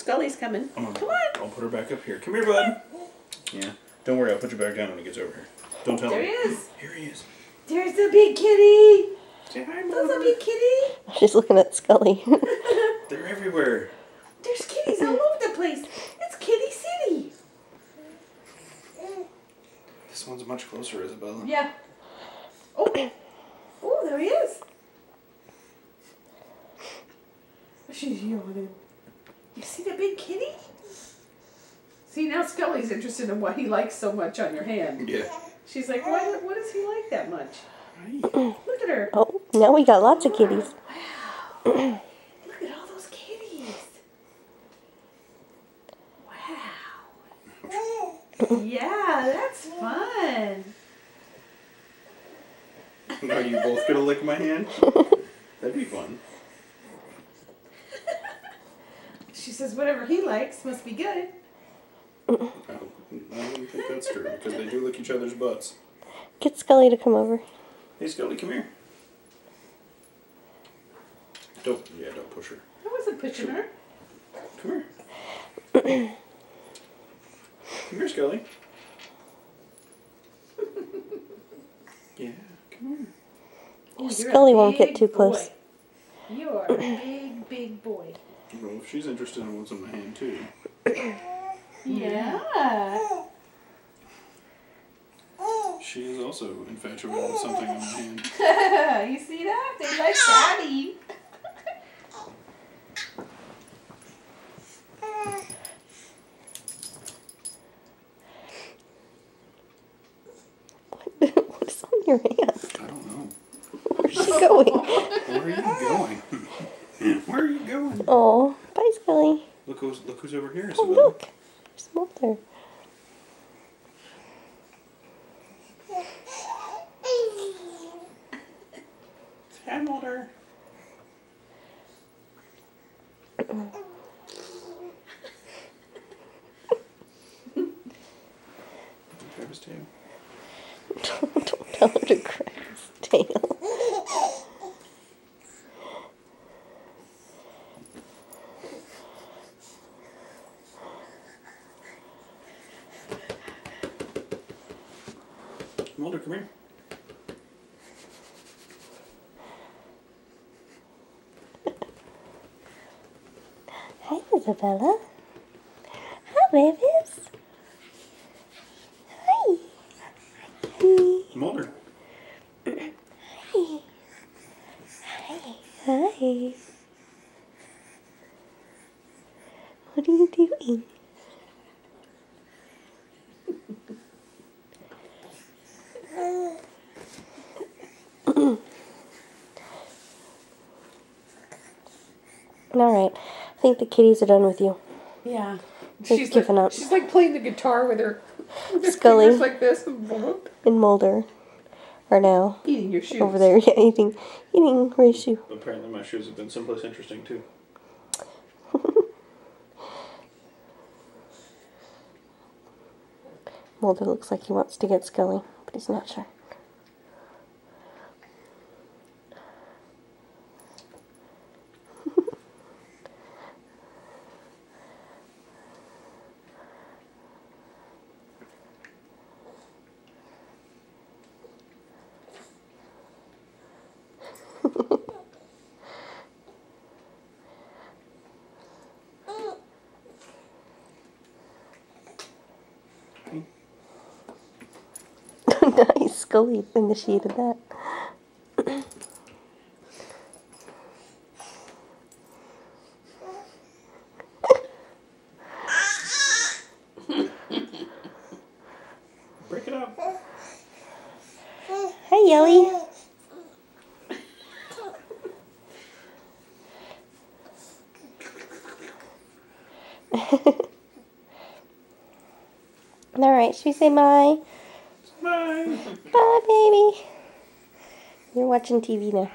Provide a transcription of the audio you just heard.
Scully's coming. Come on. I'll put her back up here. Come here, bud. Yeah. Don't worry, I'll put you back down when he gets over here. Don't tell him. There he is. Here he is. There's the big kitty. Say hi, There's Mother. a big kitty. She's looking at Scully. They're everywhere. There's kitties all over the place. It's Kitty City. This one's much closer, Isabella. Yeah. Oh. Oh, there he is. She's yawning. You see the big kitty? See, now Scully's interested in what he likes so much on your hand. Yeah. She's like, what does he like that much? Right. Look at her. Oh, now we got lots of kitties. Wow. Look at all those kitties. Wow. Yeah, that's fun. Are you both gonna lick my hand? That'd be fun. She says whatever he likes must be good. I don't think that's true, because they do lick each other's butts. Get Scully to come over. Hey, Scully, come here. Don't push her. I wasn't pushing her. Come here. Come here, Scully. Yeah, come here. Oh, you're a Scully won't get big too close. boy. You are a big, big boy. Well, if she's interested in what's in my hand, too. Yeah. She is also infatuated with something on my hand. You see that? They like Daddy. What's on your hand? I don't know. Where's she going? Where are you going? Where are you going? Oh, bye, Scully. Look who's over here, Oh, Isabella. look. There's Mulder. Hi, Mulder. Grab his tail. Don't tell him to grab his tail. Mulder, come here. Hi, Isabella. Hi, babies. Hi. Hi. Mulder. Hi. Hi. What are you doing? Alright, I think the kitties are done with you. Yeah. They've given up. She's like playing the guitar with her Scully. fingers like this. And Mulder are now Eating your shoes. over there, yeah, eating Ray's shoe. Apparently my shoes have been someplace interesting, too. Mulder looks like he wants to get Scully, but he's not sure. Nice, Scully initiated that. Break it up. Hi, Yelly. Alright, should we say bye? Bye. Bye, baby. You're watching TV now.